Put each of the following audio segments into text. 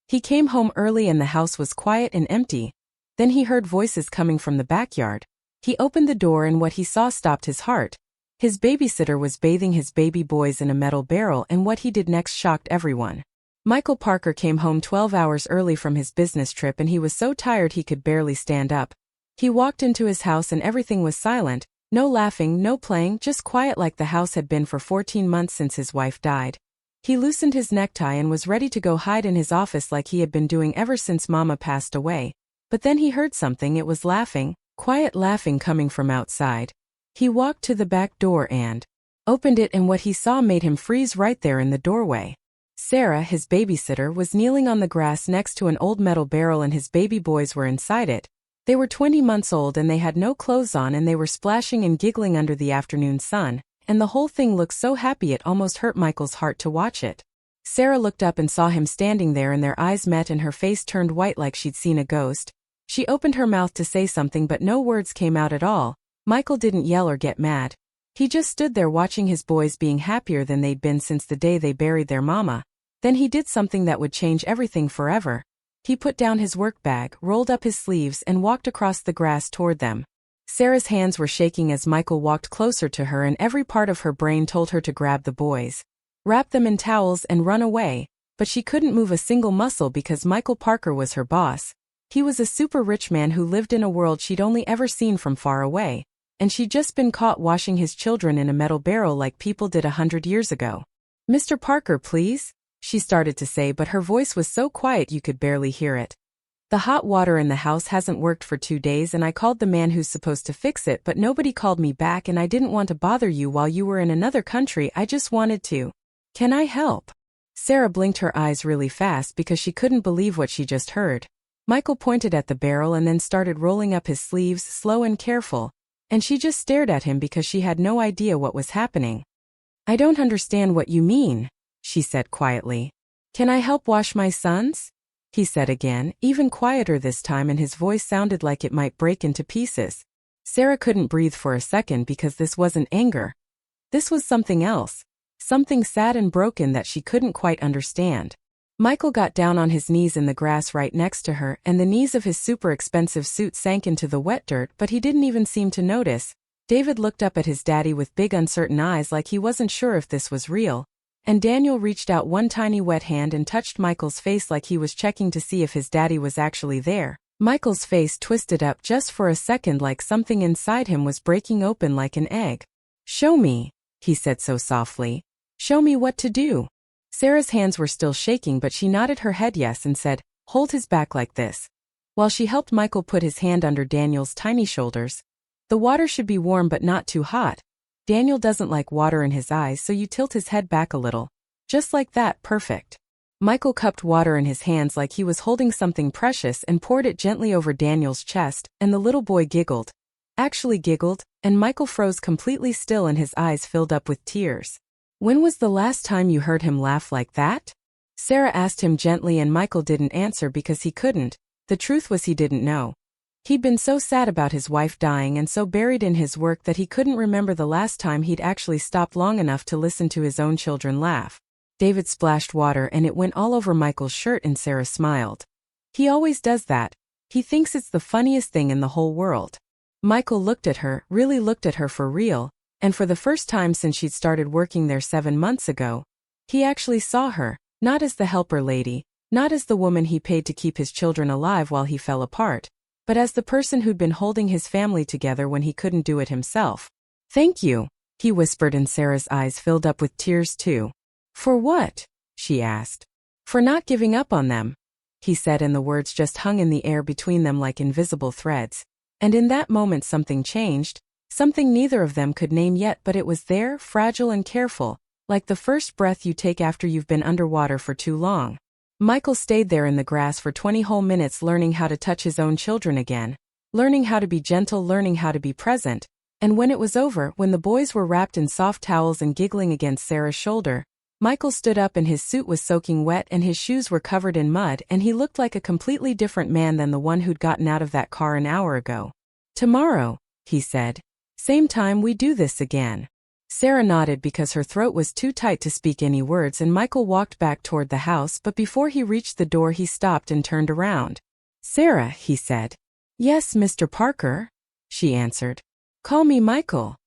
He came home early and the house was quiet and empty. Then he heard voices coming from the backyard. He opened the door and what he saw stopped his heart. His babysitter was bathing his baby boys in a metal barrel, and what he did next shocked everyone. Michael Parker came home 12 hours early from his business trip and he was so tired he could barely stand up. He walked into his house and everything was silent. No laughing, no playing, just quiet like the house had been for 14 months since his wife died. He loosened his necktie and was ready to go hide in his office like he had been doing ever since Mama passed away. But then he heard something. It was laughing, quiet laughing coming from outside. He walked to the back door and opened it, and what he saw made him freeze right there in the doorway. Sarah, his babysitter, was kneeling on the grass next to an old metal barrel and his baby boys were inside it. They were 20 months old and they had no clothes on and they were splashing and giggling under the afternoon sun, and the whole thing looked so happy it almost hurt Michael's heart to watch it. Sarah looked up and saw him standing there and their eyes met and her face turned white like she'd seen a ghost. She opened her mouth to say something but no words came out at all. Michael didn't yell or get mad. He just stood there watching his boys being happier than they'd been since the day they buried their mama. Then he did something that would change everything forever. He put down his work bag, rolled up his sleeves and walked across the grass toward them. Sarah's hands were shaking as Michael walked closer to her and every part of her brain told her to grab the boys, wrap them in towels and run away, but she couldn't move a single muscle because Michael Parker was her boss. He was a super rich man who lived in a world she'd only ever seen from far away, and she'd just been caught washing his children in a metal barrel like people did 100 years ago. "Mr. Parker, please," she started to say, but her voice was so quiet you could barely hear it. "The hot water in the house hasn't worked for 2 days and I called the man who's supposed to fix it, but nobody called me back and I didn't want to bother you while you were in another country. I just wanted to. Can I help?" Sarah blinked her eyes really fast because she couldn't believe what she just heard. Michael pointed at the barrel and then started rolling up his sleeves, slow and careful, and she just stared at him because she had no idea what was happening. "I don't understand what you mean," she said quietly. "Can I help wash my sons?" he said again, even quieter this time, and his voice sounded like it might break into pieces. Sarah couldn't breathe for a second because this wasn't anger. This was something else, something sad and broken that she couldn't quite understand. Michael got down on his knees in the grass right next to her, and the knees of his super expensive suit sank into the wet dirt, but he didn't even seem to notice. David looked up at his daddy with big uncertain eyes like he wasn't sure if this was real, and Daniel reached out one tiny wet hand and touched Michael's face like he was checking to see if his daddy was actually there. Michael's face twisted up just for a second like something inside him was breaking open like an egg. "Show me," he said so softly. "Show me what to do." Sarah's hands were still shaking but she nodded her head yes and said, "Hold his back like this," while she helped Michael put his hand under Daniel's tiny shoulders. "The water should be warm but not too hot. Daniel doesn't like water in his eyes, so you tilt his head back a little. Just like that, perfect." Michael cupped water in his hands like he was holding something precious and poured it gently over Daniel's chest, and the little boy giggled. Actually giggled, and Michael froze completely still and his eyes filled up with tears. "When was the last time you heard him laugh like that?" Sarah asked him gently, and Michael didn't answer because he couldn't. The truth was he didn't know. He'd been so sad about his wife dying and so buried in his work that he couldn't remember the last time he'd actually stopped long enough to listen to his own children laugh. David splashed water and it went all over Michael's shirt and Sarah smiled. "He always does that. He thinks it's the funniest thing in the whole world." Michael looked at her, really looked at her for real, and for the first time since she'd started working there 7 months ago, he actually saw her, not as the helper lady, not as the woman he paid to keep his children alive while he fell apart, but as the person who'd been holding his family together when he couldn't do it himself. "Thank you," he whispered, and Sarah's eyes filled up with tears too. "For what?" she asked. "For not giving up on them," he said, and the words just hung in the air between them like invisible threads. And in that moment something changed, something neither of them could name yet, but it was there, fragile and careful, like the first breath you take after you've been underwater for too long. Michael stayed there in the grass for 20 whole minutes, learning how to touch his own children again, learning how to be gentle, learning how to be present, and when it was over, when the boys were wrapped in soft towels and giggling against Sarah's shoulder, Michael stood up and his suit was soaking wet and his shoes were covered in mud, and he looked like a completely different man than the one who'd gotten out of that car an hour ago. "Tomorrow," he said. "Same time we do this again." Sarah nodded because her throat was too tight to speak any words, and Michael walked back toward the house, but before he reached the door he stopped and turned around. "Sarah," he said. "Yes, Mr. Parker," she answered. "Call me Michael,"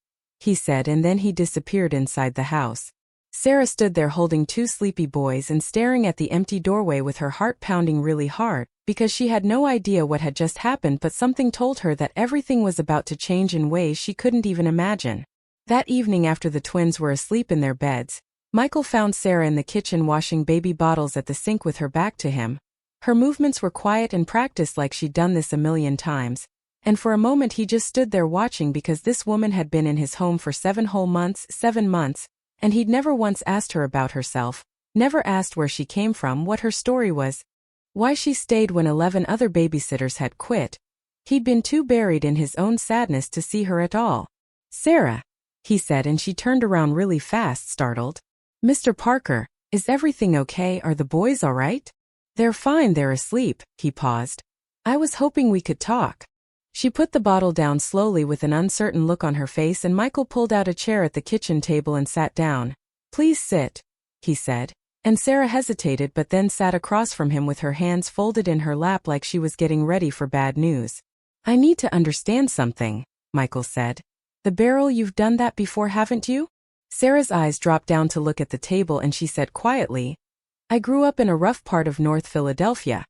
he said, and then he disappeared inside the house. Sarah stood there holding two sleepy boys and staring at the empty doorway with her heart pounding really hard, because she had no idea what had just happened, but something told her that everything was about to change in ways she couldn't even imagine. That evening, after the twins were asleep in their beds, Michael found Sarah in the kitchen washing baby bottles at the sink with her back to him. Her movements were quiet and practiced like she'd done this a million times, and for a moment he just stood there watching, because this woman had been in his home for 7 whole months, 7 months, and he'd never once asked her about herself, never asked where she came from, what her story was, why she stayed when 11 other babysitters had quit. He'd been too buried in his own sadness to see her at all. "Sarah," he said, and she turned around really fast, startled. "Mr. Parker, is everything okay? Are the boys all right?" "They're fine, they're asleep," he paused. "I was hoping we could talk." She put the bottle down slowly with an uncertain look on her face, and Michael pulled out a chair at the kitchen table and sat down. "Please sit," he said, and Sarah hesitated but then sat across from him with her hands folded in her lap like she was getting ready for bad news. "I need to understand something," Michael said. "The barrel, you've done that before, haven't you?" Sarah's eyes dropped down to look at the table, and she said quietly, "I grew up in a rough part of North Philadelphia.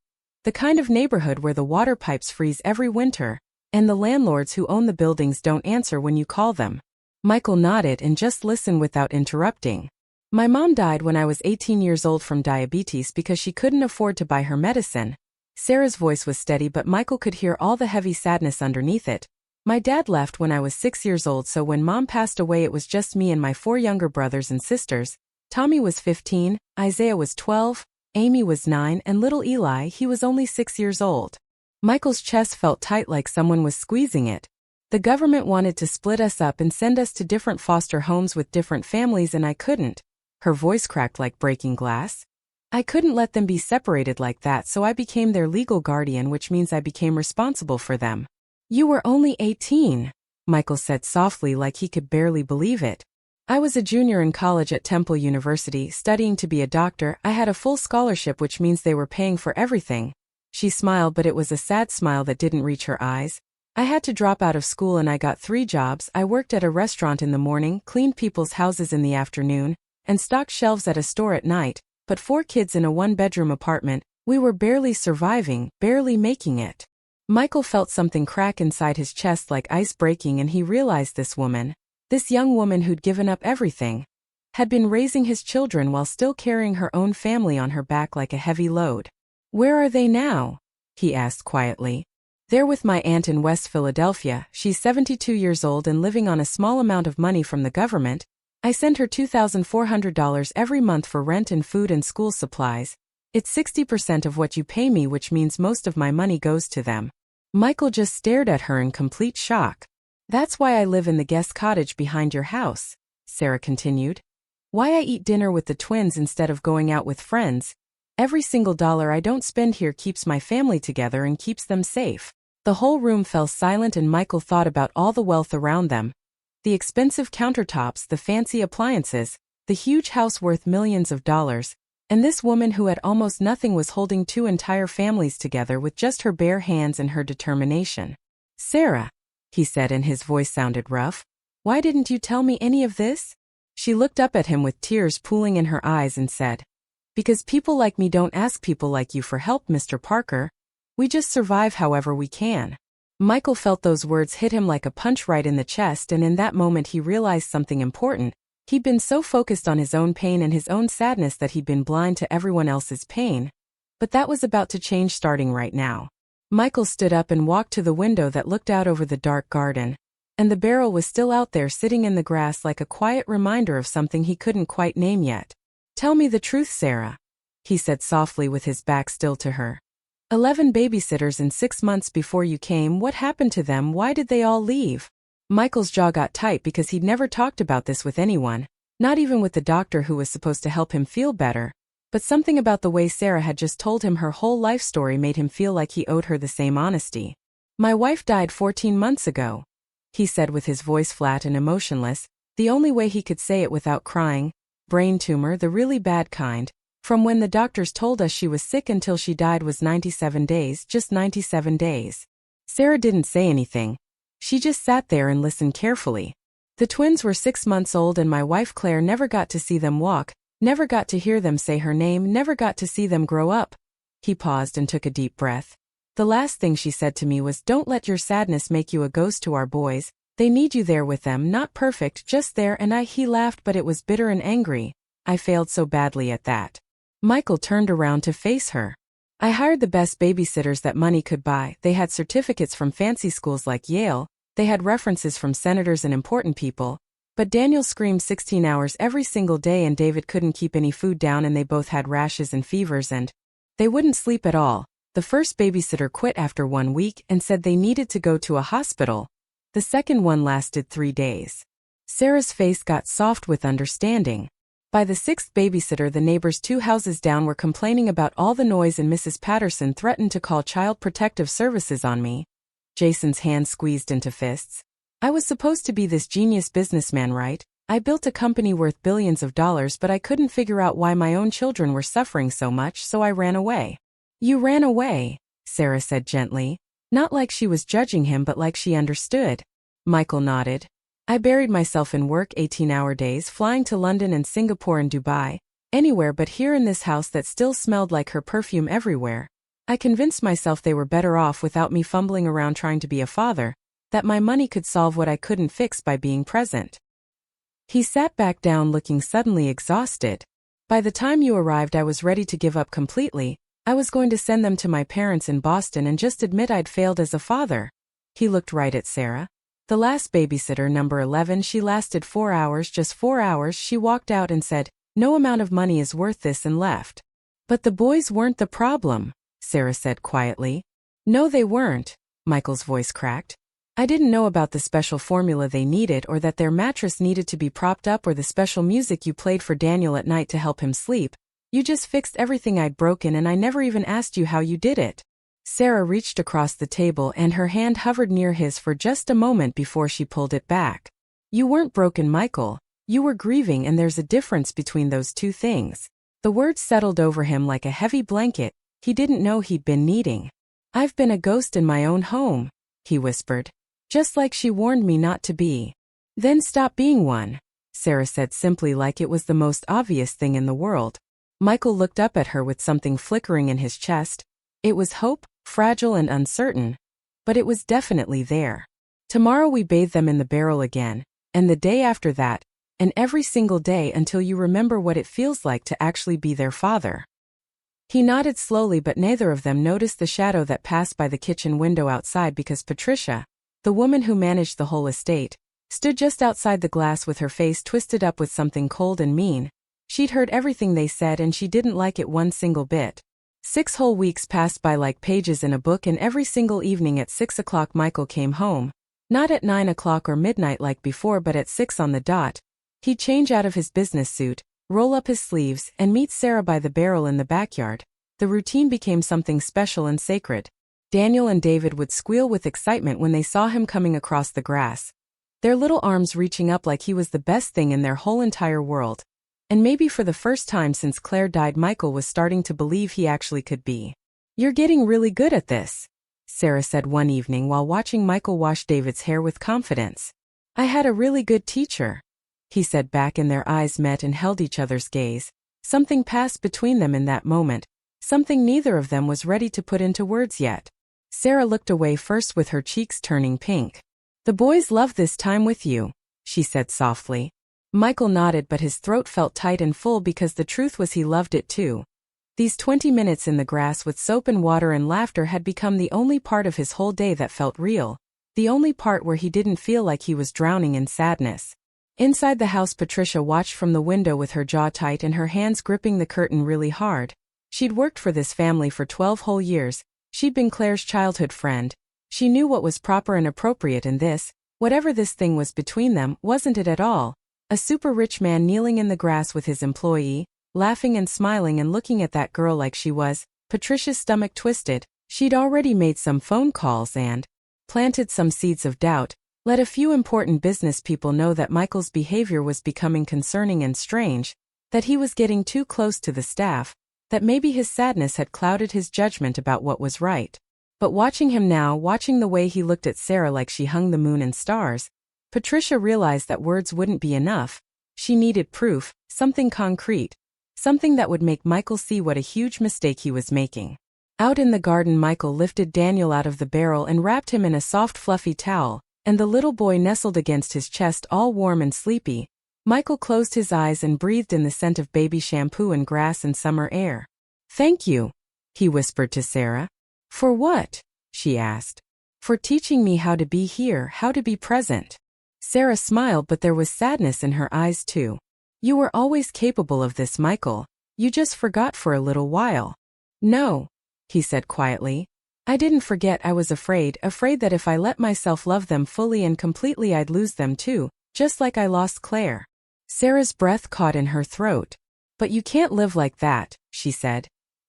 The kind of neighborhood where the water pipes freeze every winter, and the landlords who own the buildings don't answer when you call them." Michael nodded and just listened without interrupting. "My mom died when I was 18 years old from diabetes because she couldn't afford to buy her medicine." Sarah's voice was steady, but Michael could hear all the heavy sadness underneath it. "My dad left when I was 6 years old, so when Mom passed away it was just me and my 4 younger brothers and sisters. Tommy was 15, Isaiah was 12, Amy was 9, and little Eli, he was only 6 years old." Michael's chest felt tight like someone was squeezing it. "The government wanted to split us up and send us to different foster homes with different families, and I couldn't." Her voice cracked like breaking glass. "I couldn't let them be separated like that, so I became their legal guardian, which means I became responsible for them." "You were only 18, Michael said softly like he could barely believe it. "I was a junior in college at Temple University, studying to be a doctor. I had a full scholarship, which means they were paying for everything." She smiled, but it was a sad smile that didn't reach her eyes. "I had to drop out of school and I got 3 jobs. I worked at a restaurant in the morning, cleaned people's houses in the afternoon, and stocked shelves at a store at night, but 4 kids in a 1-bedroom apartment. We were barely surviving, barely making it." Michael felt something crack inside his chest like ice breaking, and he realized this woman, this young woman who'd given up everything, had been raising his children while still carrying her own family on her back like a heavy load. "Where are they now?" he asked quietly. "They're with my aunt in West Philadelphia. She's 72 years old and living on a small amount of money from the government. I send her $2,400 every month for rent and food and school supplies. It's 60% of what you pay me, which means most of my money goes to them." Michael just stared at her in complete shock. "That's why I live in the guest cottage behind your house," Sarah continued. "Why I eat dinner with the twins instead of going out with friends. Every single dollar I don't spend here keeps my family together and keeps them safe." The whole room fell silent, and Michael thought about all the wealth around them. The expensive countertops, the fancy appliances, the huge house worth millions of dollars, and this woman who had almost nothing was holding 2 entire families together with just her bare hands and her determination. "Sarah," he said, and his voice sounded rough, "why didn't you tell me any of this?" She looked up at him with tears pooling in her eyes and said, "Because people like me don't ask people like you for help, Mr. Parker. We just survive however we can." Michael felt those words hit him like a punch right in the chest, and in that moment he realized something important. He'd been so focused on his own pain and his own sadness that he'd been blind to everyone else's pain. But that was about to change starting right now. Michael stood up and walked to the window that looked out over the dark garden. And the barrel was still out there sitting in the grass like a quiet reminder of something he couldn't quite name yet. "Tell me the truth, Sarah," he said softly with his back still to her. 11 babysitters in 6 months before you came. What happened to them? Why did they all leave?" Michael's jaw got tight because he'd never talked about this with anyone, not even with the doctor who was supposed to help him feel better. But something about the way Sarah had just told him her whole life story made him feel like he owed her the same honesty. "My wife died 14 months ago," he said with his voice flat and emotionless. The only way he could say it without crying. Brain tumor, the really bad kind. From when the doctors told us she was sick until she died was 97 days, just 97 days. Sarah didn't say anything. She just sat there and listened carefully. The twins were 6 months old and my wife Claire never got to see them walk, never got to hear them say her name, never got to see them grow up. He paused and took a deep breath. The last thing she said to me was, "Don't let your sadness make you a ghost to our boys. They need you there with them, not perfect, just there." And he laughed, but it was bitter and angry. I failed so badly at that. Michael turned around to face her. I hired the best babysitters that money could buy. They had certificates from fancy schools like Yale. They had references from senators and important people. But Daniel screamed 16 hours every single day and David couldn't keep any food down and they both had rashes and fevers and they wouldn't sleep at all. The first babysitter quit after 1 week and said they needed to go to a hospital. The second one lasted 3 days. Sarah's face got soft with understanding. By the 6th babysitter, the neighbors 2 houses down were complaining about all the noise and Mrs. Patterson threatened to call Child Protective Services on me. Jason's hand squeezed into fists. I was supposed to be this genius businessman, right? I built a company worth billions of dollars, but I couldn't figure out why my own children were suffering so much, so I ran away. You ran away, Sarah said gently. Not like she was judging him, but like she understood. Michael nodded. I buried myself in work, 18-hour days, flying to London and Singapore and Dubai, anywhere but here in this house that still smelled like her perfume everywhere. I convinced myself they were better off without me fumbling around trying to be a father, that my money could solve what I couldn't fix by being present. He sat back down looking suddenly exhausted. By the time you arrived I was ready to give up completely. I was going to send them to my parents in Boston and just admit I'd failed as a father. He looked right at Sarah. The last babysitter, number 11, she lasted 4 hours, just 4 hours. She walked out and said, "No amount of money is worth this," and left. But the boys weren't the problem, Sarah said quietly. No, they weren't, Michael's voice cracked. I didn't know about the special formula they needed or that their mattress needed to be propped up or the special music you played for Daniel at night to help him sleep. You just fixed everything I'd broken and I never even asked you how you did it. Sarah reached across the table and her hand hovered near his for just a moment before she pulled it back. You weren't broken, Michael. You were grieving, and there's a difference between those two things. The words settled over him like a heavy blanket he didn't know he'd been needing. I've been a ghost in my own home, he whispered. Just like she warned me not to be. Then stop being one, Sarah said simply, like it was the most obvious thing in the world. Michael looked up at her with something flickering in his chest. It was hope, fragile and uncertain, but it was definitely there. Tomorrow we bathe them in the barrel again, and the day after that, and every single day until you remember what it feels like to actually be their father. He nodded slowly, but neither of them noticed the shadow that passed by the kitchen window outside because Patricia, the woman who managed the whole estate, stood just outside the glass with her face twisted up with something cold and mean. She'd heard everything they said and she didn't like it one single bit. 6 whole weeks passed by like pages in a book, and every single evening at 6 o'clock Michael came home. Not at 9 o'clock or midnight like before, but at 6 on the dot. He'd change out of his business suit, roll up his sleeves, and meet Sarah by the barrel in the backyard. The routine became something special and sacred. Daniel and David would squeal with excitement when they saw him coming across the grass, their little arms reaching up like he was the best thing in their whole entire world. And maybe for the first time since Claire died, Michael was starting to believe he actually could be. You're getting really good at this, Sarah said one evening while watching Michael wash David's hair with confidence. I had a really good teacher, he said back, and their eyes met and held each other's gaze. Something passed between them in that moment, something neither of them was ready to put into words yet. Sarah looked away first, with her cheeks turning pink. The boys love this time with you, she said softly. Michael nodded, but his throat felt tight and full because the truth was he loved it too. These 20 minutes in the grass with soap and water and laughter had become the only part of his whole day that felt real, the only part where he didn't feel like he was drowning in sadness. Inside the house, Patricia watched from the window with her jaw tight and her hands gripping the curtain really hard. She'd worked for this family for 12 whole years. She'd been Claire's childhood friend. She knew what was proper and appropriate in this. Whatever this thing was between them, wasn't it at all? A super rich man kneeling in the grass with his employee, laughing and smiling and looking at that girl like she was. Patricia's stomach twisted. She'd already made some phone calls and planted some seeds of doubt, let a few important business people know that Michael's behavior was becoming concerning and strange, that he was getting too close to the staff, that maybe his sadness had clouded his judgment about what was right. But watching him now, watching the way he looked at Sarah like she hung the moon and stars, Patricia realized that words wouldn't be enough. She needed proof, something concrete, something that would make Michael see what a huge mistake he was making. Out in the garden, Michael lifted Daniel out of the barrel and wrapped him in a soft fluffy towel, and the little boy nestled against his chest all warm and sleepy. Michael closed his eyes and breathed in the scent of baby shampoo and grass and summer air. "Thank you," he whispered to Sarah. "For what?" she asked. "For teaching me how to be here, how to be present." Sarah smiled, but there was sadness in her eyes too. "You were always capable of this, Michael. You just forgot for a little while." "No," he said quietly. "I didn't forget. I was afraid that if I let myself love them fully and completely I'd lose them too, just like I lost Claire." Sarah's breath caught in her throat. "But you can't live like that," she said.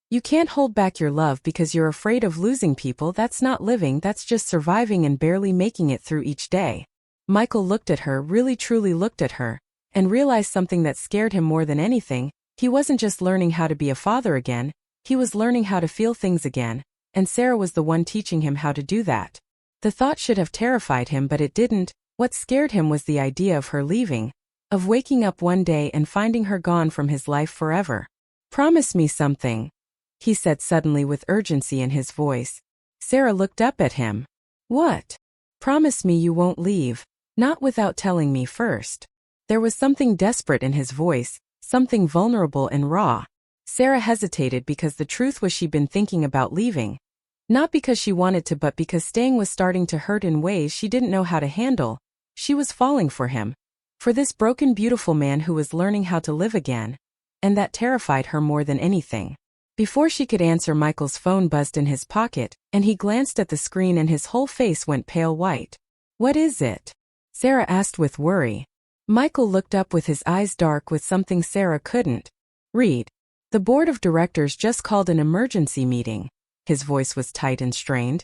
"You can't hold back your love because you're afraid of losing people. That's not living, that's just surviving and barely making it through each day." Michael looked at her, really truly looked at her, and realized something that scared him more than anything. He wasn't just learning how to be a father again, he was learning how to feel things again, and Sarah was the one teaching him how to do that. The thought should have terrified him, but it didn't. What scared him was the idea of her leaving, of waking up one day and finding her gone from his life forever. "Promise me something," he said suddenly with urgency in his voice. Sarah looked up at him. "What?" "Promise me you won't leave. Not without telling me first." There was something desperate in his voice, something vulnerable and raw. Sarah hesitated because the truth was she'd been thinking about leaving. Not because she wanted to, but because staying was starting to hurt in ways she didn't know how to handle. She was falling for him. For this broken, beautiful man who was learning how to live again. And that terrified her more than anything. Before she could answer, Michael's phone buzzed in his pocket, and he glanced at the screen and his whole face went pale white. "What is it?" Sarah asked with worry. Michael looked up with his eyes dark with something Sarah couldn't read. "The board of directors just called an emergency meeting." His voice was tight and strained.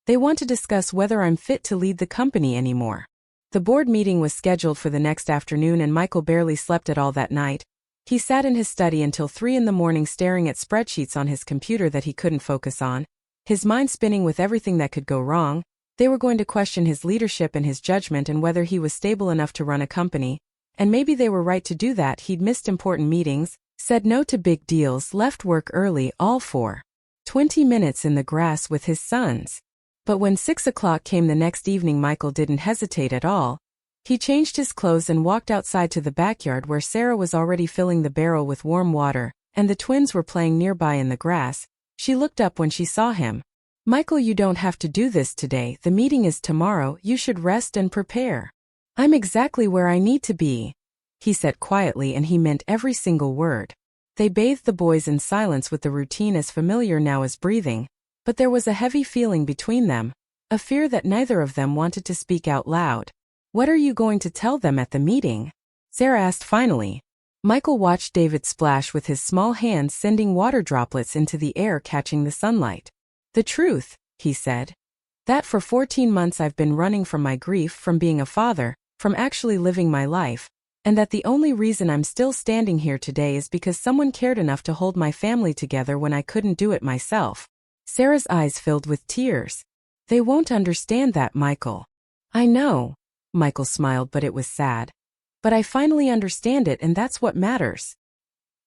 "They want to discuss whether I'm fit to lead the company anymore." The board meeting was scheduled for the next afternoon, and Michael barely slept at all that night. He sat in his study until 3 in the morning staring at spreadsheets on his computer that he couldn't focus on, his mind spinning with everything that could go wrong. They were going to question his leadership and his judgment and whether he was stable enough to run a company. And maybe they were right to do that. He'd missed important meetings, said no to big deals, left work early, all for 20 minutes in the grass with his sons. But when 6 o'clock came the next evening, Michael didn't hesitate at all. He changed his clothes and walked outside to the backyard where Sarah was already filling the barrel with warm water, and the twins were playing nearby in the grass. She looked up when she saw him. "Michael, you don't have to do this today. The meeting is tomorrow. You should rest and prepare." "I'm exactly where I need to be," he said quietly, and he meant every single word. They bathed the boys in silence with the routine as familiar now as breathing, but there was a heavy feeling between them, a fear that neither of them wanted to speak out loud. "What are you going to tell them at the meeting?" Sarah asked finally. Michael watched David splash with his small hands, sending water droplets into the air, catching the sunlight. "The truth," he said. "That for 14 months I've been running from my grief, from being a father, from actually living my life, and that the only reason I'm still standing here today is because someone cared enough to hold my family together when I couldn't do it myself." Sarah's eyes filled with tears. "They won't understand that, Michael." "I know," Michael smiled, but it was sad. "But I finally understand it, and that's what matters."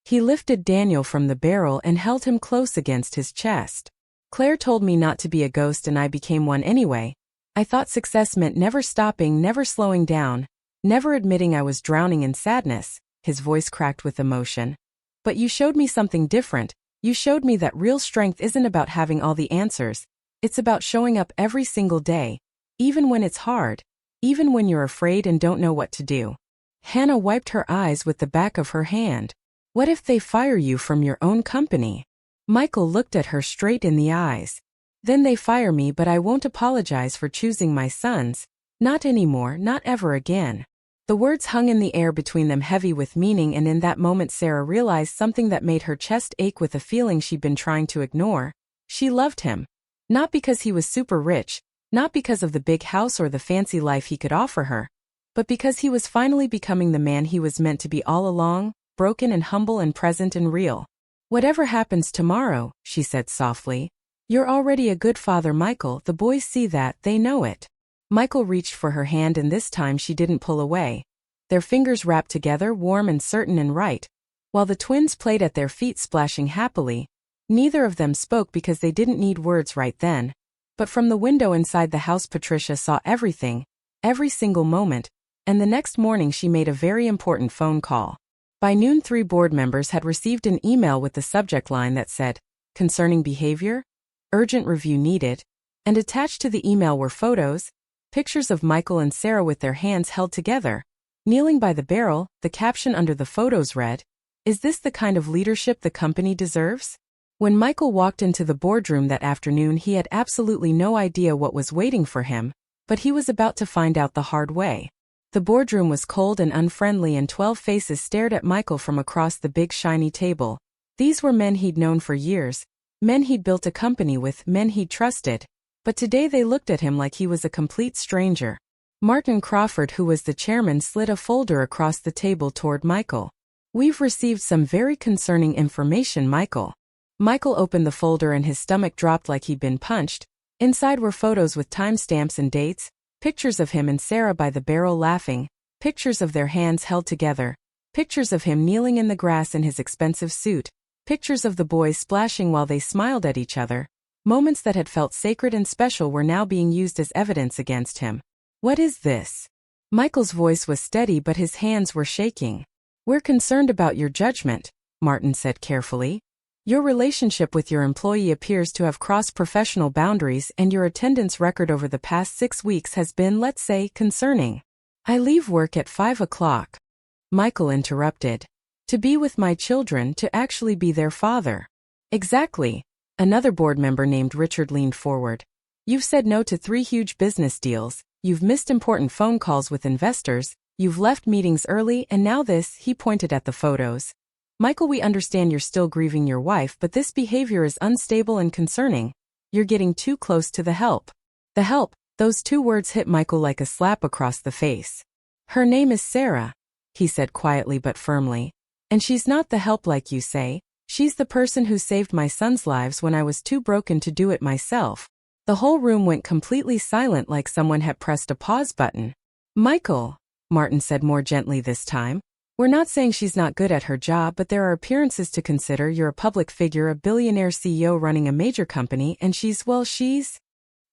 He lifted Daniel from the barrel and held him close against his chest. "Claire told me not to be a ghost, and I became one anyway. I thought success meant never stopping, never slowing down, never admitting I was drowning in sadness." His voice cracked with emotion. "But you showed me something different. You showed me that real strength isn't about having all the answers. It's about showing up every single day, even when it's hard, even when you're afraid and don't know what to do." Hannah wiped her eyes with the back of her hand. "What if they fire you from your own company?" Michael looked at her straight in the eyes. "Then they fire me, but I won't apologize for choosing my sons. Not anymore, not ever again." The words hung in the air between them, heavy with meaning, and in that moment Sarah realized something that made her chest ache with a feeling she'd been trying to ignore. She loved him. Not because he was super rich, Not because of the big house or the fancy life he could offer her, but because he was finally becoming the man he was meant to be all along, broken and humble and present and real. "Whatever happens tomorrow," she said softly, "you're already a good father, Michael. The boys see that, they know it." Michael reached for her hand, and this time she didn't pull away. Their fingers wrapped together, warm and certain and right, while the twins played at their feet, splashing happily. Neither of them spoke because they didn't need words right then. But from the window inside the house, Patricia saw everything, every single moment, and the next morning she made a very important phone call. By noon, 3 board members had received an email with the subject line that said, "Concerning behavior? Urgent review needed," and attached to the email were pictures of Michael and Sarah with their hands held together, kneeling by the barrel. The caption under the photos read, "Is this the kind of leadership the company deserves?" When Michael walked into the boardroom that afternoon, he had absolutely no idea what was waiting for him, but he was about to find out the hard way. The boardroom was cold and unfriendly, and 12 faces stared at Michael from across the big shiny table. These were men he'd known for years, men he'd built a company with, men he'd trusted. But today they looked at him like he was a complete stranger. Martin Crawford, who was the chairman, slid a folder across the table toward Michael. "We've received some very concerning information, Michael." Michael opened the folder and his stomach dropped like he'd been punched. Inside were photos with timestamps and dates, pictures of him and Sarah by the barrel laughing, pictures of their hands held together, pictures of him kneeling in the grass in his expensive suit, pictures of the boys splashing while they smiled at each other. Moments that had felt sacred and special were now being used as evidence against him. "What is this?" Michael's voice was steady, but his hands were shaking. "We're concerned about your judgment," Martin said carefully. "Your relationship with your employee appears to have crossed professional boundaries, and your attendance record over the past 6 weeks has been, let's say, concerning." "I leave work at 5 o'clock. Michael interrupted. "To be with my children, to actually be their father." "Exactly." Another board member named Richard leaned forward. "You've said no to 3 huge business deals, you've missed important phone calls with investors, you've left meetings early, and now this." He pointed at the photos. "Michael, we understand you're still grieving your wife, but this behavior is unstable and concerning. You're getting too close to the help." "The help," those 2 words hit Michael like a slap across the face. "Her name is Sarah," he said quietly but firmly. "And she's not the help like you say. She's the person who saved my son's lives when I was too broken to do it myself." The whole room went completely silent, like someone had pressed a pause button. "Michael," Martin said more gently this time, "we're not saying she's not good at her job, but there are appearances to consider. You're a public figure, a billionaire CEO running a major company, and she's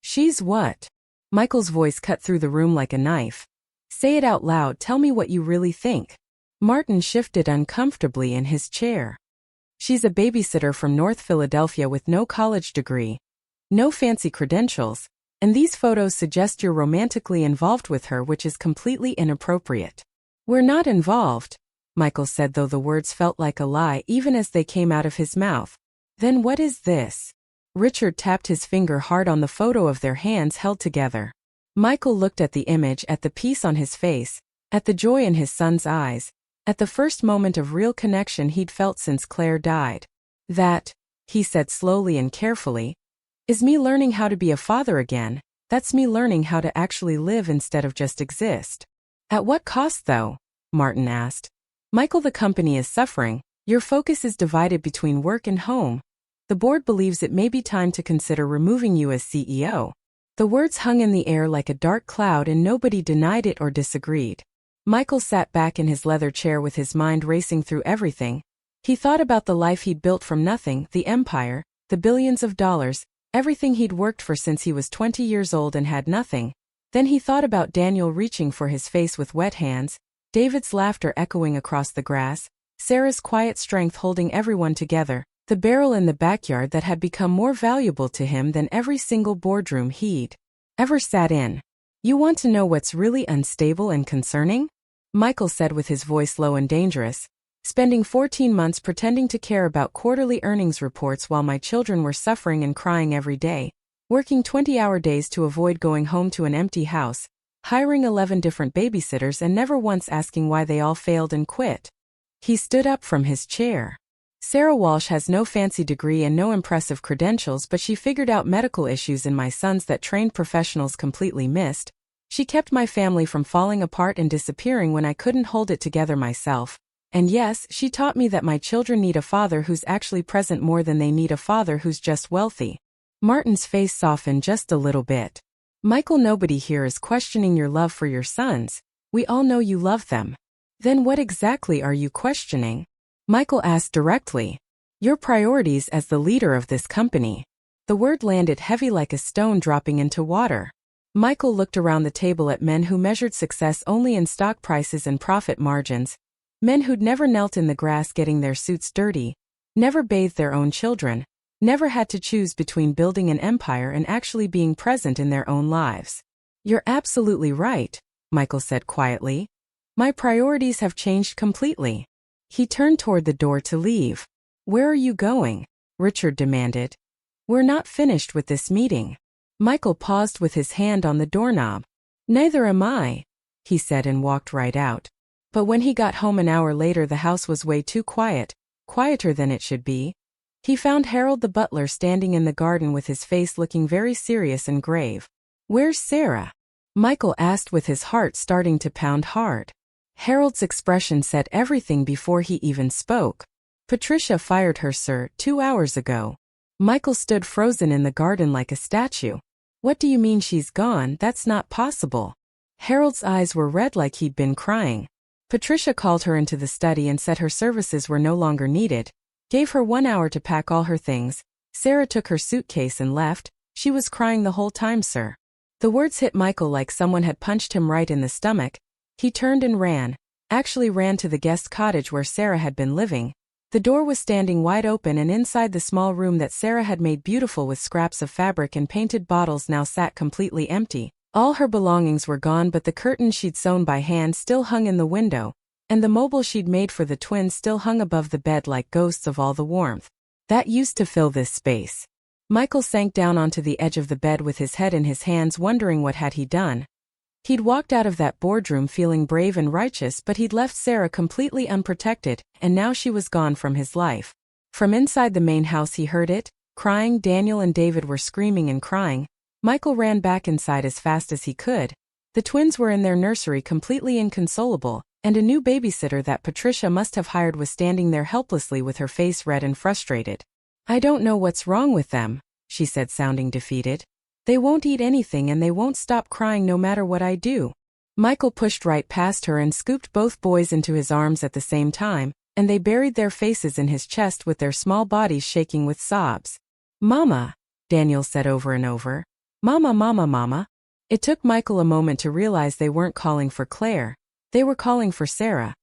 She's what?" Michael's voice cut through the room like a knife. "Say it out loud, tell me what you really think." Martin shifted uncomfortably in his chair. "She's a babysitter from North Philadelphia with no college degree, no fancy credentials, and these photos suggest you're romantically involved with her, which is completely inappropriate." "We're not involved," Michael said, though the words felt like a lie even as they came out of his mouth. "Then what is this?" Richard tapped his finger hard on the photo of their hands held together. Michael looked at the image, at the peace on his face, at the joy in his son's eyes, at the first moment of real connection he'd felt since Claire died. "That," he said slowly and carefully, "is me learning how to be a father again. That's me learning how to actually live instead of just exist." "At what cost, though?" Martin asked. "Michael, the company is suffering. Your focus is divided between work and home. The board believes it may be time to consider removing you as CEO." The words hung in the air like a dark cloud, and nobody denied it or disagreed. Michael sat back in his leather chair with his mind racing through everything. He thought about the life he'd built from nothing, the empire, the billions of dollars, everything he'd worked for since he was 20 years old and had nothing. Then he thought about Daniel reaching for his face with wet hands, David's laughter echoing across the grass, Sarah's quiet strength holding everyone together, the barrel in the backyard that had become more valuable to him than every single boardroom he'd ever sat in. "You want to know what's really unstable and concerning?" Michael said with his voice low and dangerous. "Spending 14 months pretending to care about quarterly earnings reports while my children were suffering and crying every day, working 20-hour days to avoid going home to an empty house, hiring 11 different babysitters, and never once asking why they all failed and quit." He stood up from his chair. Sarah Walsh has no fancy degree and no impressive credentials, but she figured out medical issues in my sons that trained professionals completely missed. She kept my family from falling apart and disappearing when I couldn't hold it together myself. And yes, she taught me that my children need a father who's actually present more than they need a father who's just wealthy. Martin's face softened just a little bit. Michael, nobody here is questioning your love for your sons. We all know you love them. Then what exactly are you questioning? Michael asked directly. Your priorities as the leader of this company. The word landed heavy like a stone dropping into water. Michael looked around the table at men who measured success only in stock prices and profit margins. Men who'd never knelt in the grass getting their suits dirty, never bathed their own children, never had to choose between building an empire and actually being present in their own lives. You're absolutely right, Michael said quietly. My priorities have changed completely. He turned toward the door to leave. Where are you going? Richard demanded. We're not finished with this meeting. Michael paused with his hand on the doorknob. Neither am I, he said and walked right out. But when he got home an hour later, the house was way too quiet, quieter than it should be. He found Harold the butler standing in the garden with his face looking very serious and grave. Where's Sarah? Michael asked with his heart starting to pound hard. Harold's expression said everything before he even spoke. Patricia fired her, sir, 2 hours ago. Michael stood frozen in the garden like a statue. What do you mean she's gone? That's not possible. Harold's eyes were red like he'd been crying. Patricia called her into the study and said her services were no longer needed. Gave her 1 hour to pack all her things. Sarah took her suitcase and left. She was crying the whole time, sir. The words hit Michael like someone had punched him right in the stomach. He turned and ran. Actually ran to the guest cottage where Sarah had been living. The door was standing wide open, and inside the small room that Sarah had made beautiful with scraps of fabric and painted bottles now sat completely empty. All her belongings were gone, but the curtains she'd sewn by hand still hung in the window, and the mobile she'd made for the twins still hung above the bed like ghosts of all the warmth that used to fill this space. Michael sank down onto the edge of the bed with his head in his hands, wondering what had he done. He'd walked out of that boardroom feeling brave and righteous, but he'd left Sarah completely unprotected, and now she was gone from his life. From inside the main house he heard it, crying. Daniel and David were screaming and crying. Michael ran back inside as fast as he could. The twins were in their nursery completely inconsolable, and a new babysitter that Patricia must have hired was standing there helplessly with her face red and frustrated. I don't know what's wrong with them, she said, sounding defeated. They won't eat anything and they won't stop crying no matter what I do. Michael pushed right past her and scooped both boys into his arms at the same time, and they buried their faces in his chest with their small bodies shaking with sobs. Mama, Daniel said over and over. Mama, mama, mama. It took Michael a moment to realize they weren't calling for Claire. They were calling for Sarah.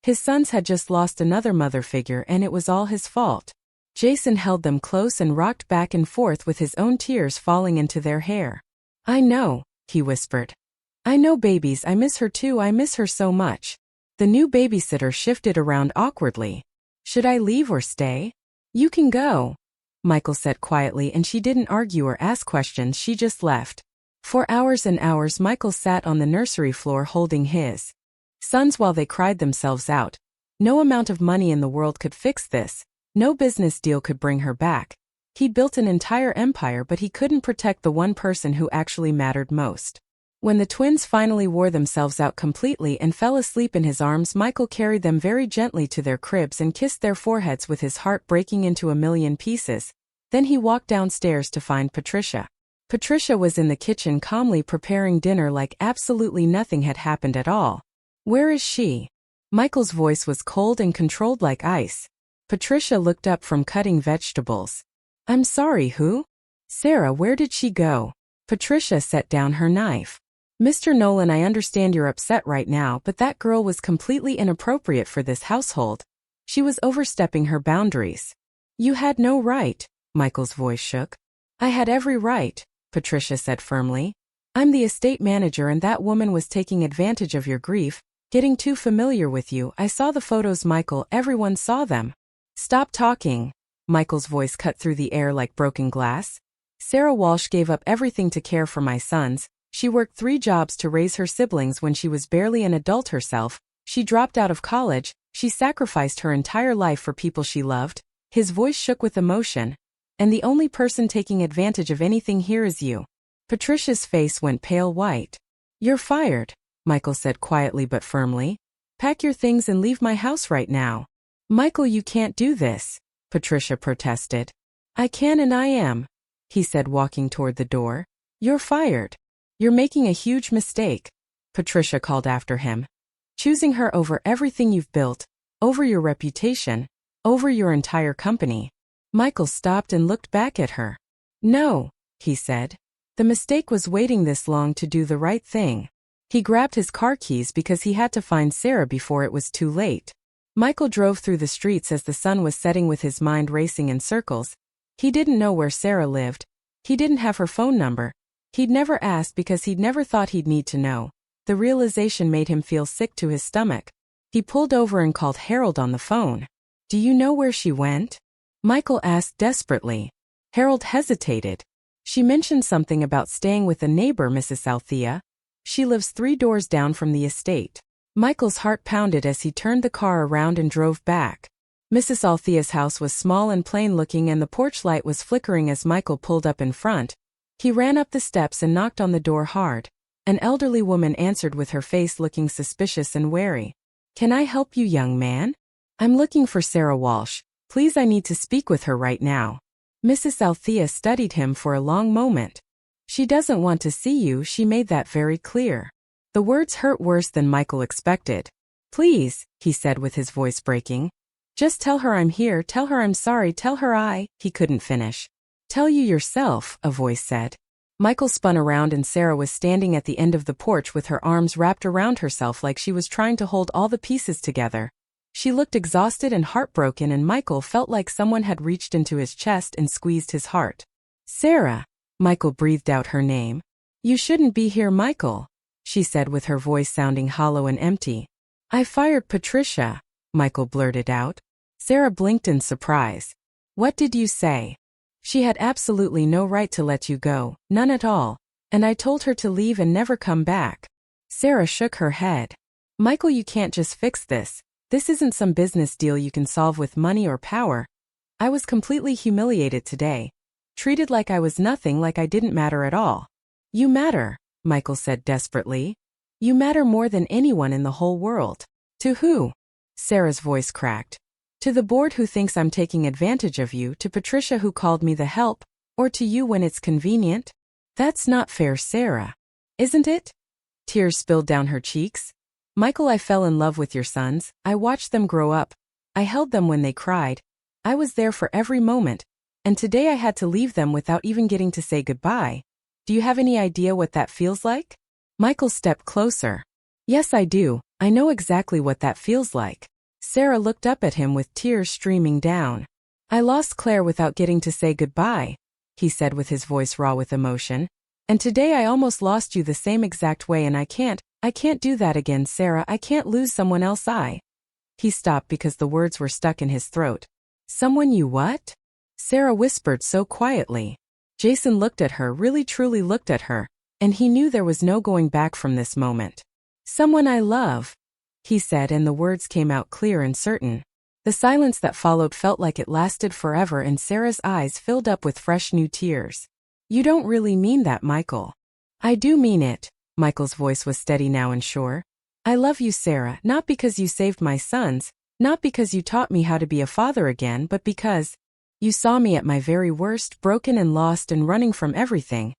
His sons had just lost another mother figure, and it was all his fault. Jason held them close and rocked back and forth with his own tears falling into their hair. I know, he whispered. I know, babies, I miss her too, I miss her so much. The new babysitter shifted around awkwardly. Should I leave or stay? You can go, Michael said quietly, and she didn't argue or ask questions, she just left. For hours and hours Michael sat on the nursery floor holding his sons while they cried themselves out. No amount of money in the world could fix this. No business deal could bring her back. He'd built an entire empire, but he couldn't protect the one person who actually mattered most. When the twins finally wore themselves out completely and fell asleep in his arms, Michael carried them very gently to their cribs and kissed their foreheads with his heart breaking into a million pieces. Then he walked downstairs to find Patricia. Patricia was in the kitchen calmly preparing dinner like absolutely nothing had happened at all. Where is she? Michael's voice was cold and controlled like ice. Patricia looked up from cutting vegetables. I'm sorry, who? Sarah, where did she go? Patricia set down her knife. Mr. Nolan, I understand you're upset right now, but that girl was completely inappropriate for this household. She was overstepping her boundaries. You had no right, Michael's voice shook. I had every right, Patricia said firmly. I'm the estate manager and that woman was taking advantage of your grief, getting too familiar with you. I saw the photos, Michael, everyone saw them. Stop talking, Michael's voice cut through the air like broken glass. Sarah Walsh gave up everything to care for my sons. She worked 3 jobs to raise her siblings when she was barely an adult herself. She dropped out of college. She sacrificed her entire life for people she loved. His voice shook with emotion. And the only person taking advantage of anything here is you. Patricia's face went pale white. You're fired, Michael said quietly but firmly. Pack your things and leave my house right now. Michael, you can't do this, Patricia protested. I can and I am, he said, walking toward the door. You're fired. You're making a huge mistake, Patricia called after him. Choosing her over everything you've built, over your reputation, over your entire company. Michael stopped and looked back at her. No, he said. The mistake was waiting this long to do the right thing. He grabbed his car keys because he had to find Sarah before it was too late. Michael drove through the streets as the sun was setting with his mind racing in circles. He didn't know where Sarah lived. He didn't have her phone number. He'd never asked because he'd never thought he'd need to know. The realization made him feel sick to his stomach. He pulled over and called Harold on the phone. Do you know where she went? Michael asked desperately. Harold hesitated. She mentioned something about staying with a neighbor, Mrs. Althea. She lives 3 doors down from the estate. Michael's heart pounded as he turned the car around and drove back. Mrs. Althea's house was small and plain-looking, and the porch light was flickering as Michael pulled up in front. He ran up the steps and knocked on the door hard. An elderly woman answered with her face looking suspicious and wary. Can I help you, young man? I'm looking for Sarah Walsh. Please, I need to speak with her right now. Mrs. Althea studied him for a long moment. She doesn't want to see you, she made that very clear. The words hurt worse than Michael expected. Please, he said with his voice breaking. Just tell her I'm here, tell her I'm sorry, tell her he couldn't finish. Tell you yourself, a voice said. Michael spun around and Sarah was standing at the end of the porch with her arms wrapped around herself like she was trying to hold all the pieces together. She looked exhausted and heartbroken, and Michael felt like someone had reached into his chest and squeezed his heart. Sarah, Michael breathed out her name. You shouldn't be here, Michael, she said with her voice sounding hollow and empty. I fired Patricia, Michael blurted out. Sarah blinked in surprise. What did you say? She had absolutely no right to let you go, none at all. And I told her to leave and never come back. Sarah shook her head. Michael, you can't just fix this. This isn't some business deal you can solve with money or power. I was completely humiliated today. Treated like I was nothing, like I didn't matter at all. You matter, Michael said desperately. You matter more than anyone in the whole world. To who? Sarah's voice cracked. To the board who thinks I'm taking advantage of you, to Patricia who called me the help, or to you when it's convenient? That's not fair, Sarah. Isn't it? Tears spilled down her cheeks. Michael, I fell in love with your sons. I watched them grow up. I held them when they cried. I was there for every moment. And today I had to leave them without even getting to say goodbye. Do you have any idea what that feels like? Michael stepped closer. Yes, I do. I know exactly what that feels like. Sarah looked up at him with tears streaming down. I lost Claire without getting to say goodbye, he said with his voice raw with emotion. And today I almost lost you the same exact way, and I can't do that again, Sarah. I can't lose someone else. He stopped because the words were stuck in his throat. Someone you what? Sarah whispered so quietly. Jason looked at her, really truly looked at her, and he knew there was no going back from this moment. Someone I love, he said, and the words came out clear and certain. The silence that followed felt like it lasted forever, and Sarah's eyes filled up with fresh new tears. You don't really mean that, Michael. I do mean it. Michael's voice was steady now and sure. I love you, Sarah, not because you saved my sons, not because you taught me how to be a father again, but because you saw me at my very worst, broken and lost and running from everything.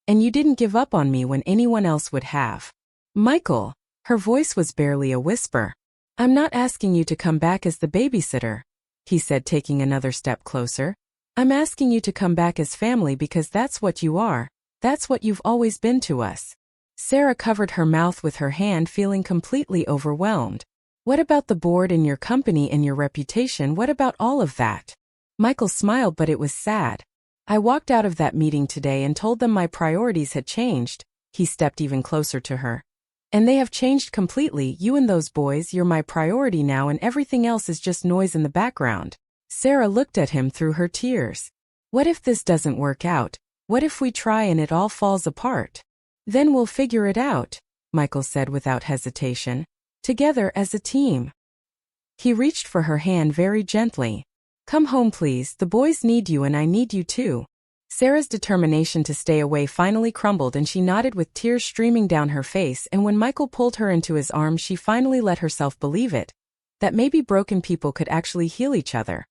And you didn't give up on me when anyone else would have. Michael, her voice was barely a whisper. I'm not asking you to come back as the babysitter, he said, taking another step closer. I'm asking you to come back as family, because that's what you are. That's what you've always been to us. Sarah covered her mouth with her hand, feeling completely overwhelmed. What about the board and your company and your reputation? What about all of that? Michael smiled, but it was sad. I walked out of that meeting today and told them my priorities had changed. He stepped even closer to her. And they have changed completely. You and those boys, you're my priority now, and everything else is just noise in the background. Sarah looked at him through her tears. What if this doesn't work out? What if we try and it all falls apart? Then we'll figure it out, Michael said without hesitation. Together as a team. He reached for her hand very gently. "Come home please, the boys need you and I need you too." Sarah's determination to stay away finally crumbled and she nodded with tears streaming down her face, and when Michael pulled her into his arms she finally let herself believe it. That maybe broken people could actually heal each other.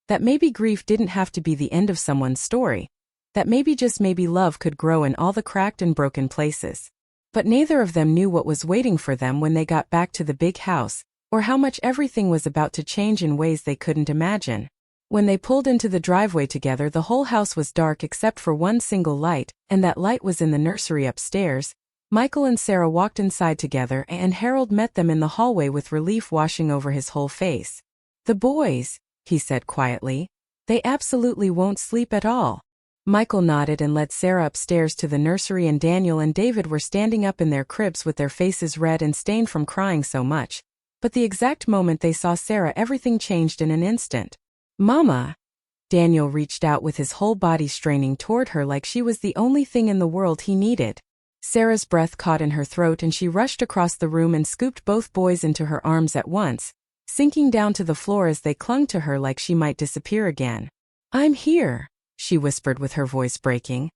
That maybe grief didn't have to be the end of someone's story. That maybe just maybe love could grow in all the cracked and broken places. But neither of them knew what was waiting for them when they got back to the big house, or how much everything was about to change in ways they couldn't imagine. When they pulled into the driveway together, the whole house was dark except for one single light, and that light was in the nursery upstairs. Michael and Sarah walked inside together and Harold met them in the hallway with relief washing over his whole face. "The boys," he said quietly. "They absolutely won't sleep at all." Michael nodded and led Sarah upstairs to the nursery, and Daniel and David were standing up in their cribs with their faces red and stained from crying so much. But the exact moment they saw Sarah, everything changed in an instant. "Mama!" Daniel reached out with his whole body straining toward her like she was the only thing in the world he needed. Sarah's breath caught in her throat and she rushed across the room and scooped both boys into her arms at once, sinking down to the floor as they clung to her like she might disappear again. "I'm here," she whispered with her voice breaking.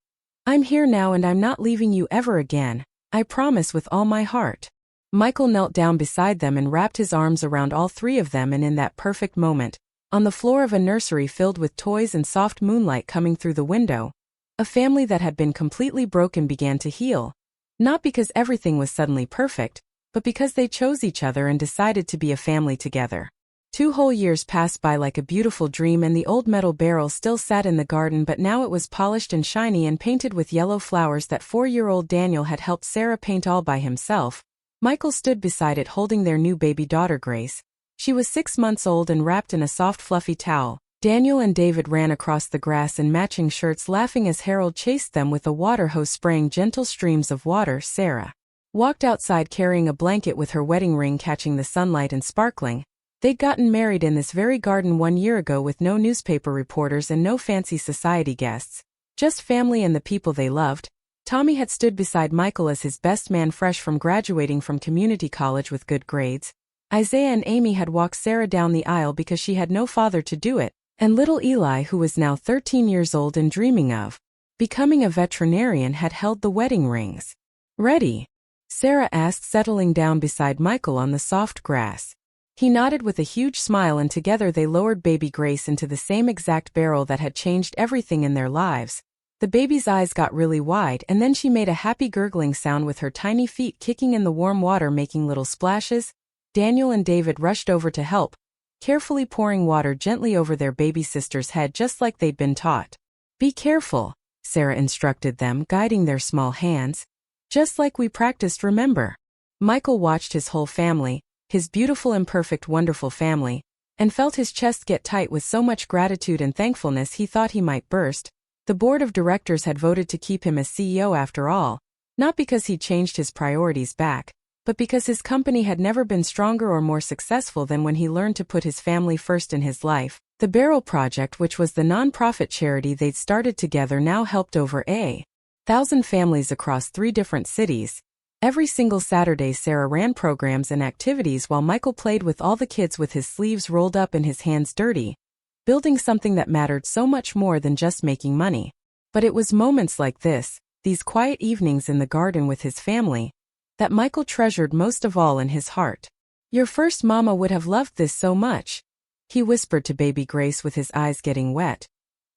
"I'm here now and I'm not leaving you ever again, I promise with all my heart." Michael knelt down beside them and wrapped his arms around all three of them, and in that perfect moment, on the floor of a nursery filled with toys and soft moonlight coming through the window, a family that had been completely broken began to heal. Not because everything was suddenly perfect, but because they chose each other and decided to be a family together. 2 whole years passed by like a beautiful dream, and the old metal barrel still sat in the garden, but now it was polished and shiny and painted with yellow flowers that 4-year-old Daniel had helped Sarah paint all by himself. Michael stood beside it holding their new baby daughter Grace. She was 6 months old and wrapped in a soft fluffy towel. Daniel and David ran across the grass in matching shirts, laughing as Harold chased them with a water hose spraying gentle streams of water. Sarah walked outside carrying a blanket with her wedding ring catching the sunlight and sparkling. They'd gotten married in this very garden 1 year ago with no newspaper reporters and no fancy society guests. Just family and the people they loved. Tommy had stood beside Michael as his best man fresh from graduating from community college with good grades. Isaiah and Amy had walked Sarah down the aisle because she had no father to do it, and little Eli, who was now 13 years old and dreaming of becoming a veterinarian, had held the wedding rings. "Ready?" Sarah asked, settling down beside Michael on the soft grass. He nodded with a huge smile, and together they lowered baby Grace into the same exact barrel that had changed everything in their lives. The baby's eyes got really wide, and then she made a happy gurgling sound with her tiny feet kicking in the warm water, making little splashes. Daniel and David rushed over to help, carefully pouring water gently over their baby sister's head just like they'd been taught. "Be careful," Sarah instructed them, guiding their small hands. "Just like we practiced, remember." Michael watched his whole family, his beautiful, imperfect, wonderful family, and felt his chest get tight with so much gratitude and thankfulness he thought he might burst. The board of directors had voted to keep him as CEO after all, not because he'd changed his priorities back, but because his company had never been stronger or more successful than when he learned to put his family first in his life. The Barrel Project, which was the non-profit charity they'd started together, now helped over 1,000 families across 3 different cities. Every single Saturday Sarah ran programs and activities while Michael played with all the kids with his sleeves rolled up and his hands dirty, building something that mattered so much more than just making money. But it was moments like this, these quiet evenings in the garden with his family, that Michael treasured most of all in his heart. "Your first mama would have loved this so much," he whispered to baby Grace with his eyes getting wet.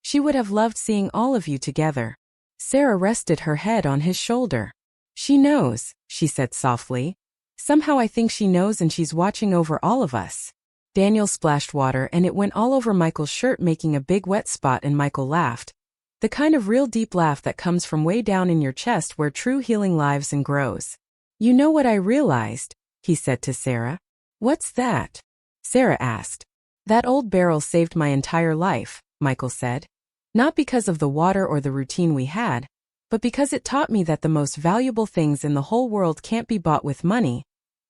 "She would have loved seeing all of you together." Sarah rested her head on his shoulder. "She knows," she said softly. "Somehow I think she knows, and she's watching over all of us." Daniel splashed water and it went all over Michael's shirt, making a big wet spot, and Michael laughed. The kind of real deep laugh that comes from way down in your chest where true healing lives and grows. "You know what I realized?" he said to Sarah. "What's that?" Sarah asked. "That old barrel saved my entire life," Michael said. "Not because of the water or the routine we had, but because it taught me that the most valuable things in the whole world can't be bought with money.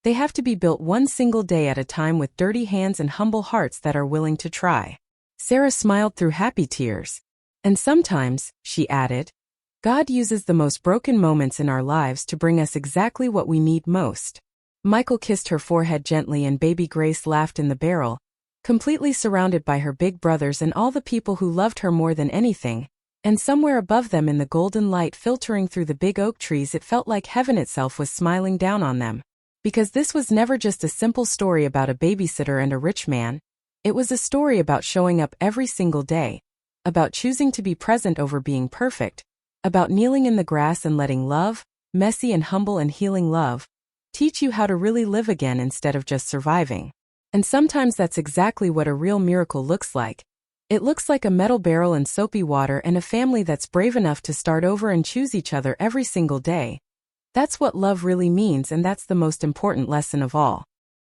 They have to be built one single day at a time with dirty hands and humble hearts that are willing to try." Sarah smiled through happy tears. "And sometimes," she added, "God uses the most broken moments in our lives to bring us exactly what we need most." Michael kissed her forehead gently and baby Grace laughed in the barrel, completely surrounded by her big brothers and all the people who loved her more than anything. And somewhere above them in the golden light filtering through the big oak trees, it felt like heaven itself was smiling down on them. Because this was never just a simple story about a babysitter and a rich man. It was a story about showing up every single day, about choosing to be present over being perfect, about kneeling in the grass and letting love, messy and humble and healing love, teach you how to really live again instead of just surviving. And sometimes that's exactly what a real miracle looks like. It looks like a metal barrel and soapy water and a family that's brave enough to start over and choose each other every single day. That's what love really means, and that's the most important lesson of all.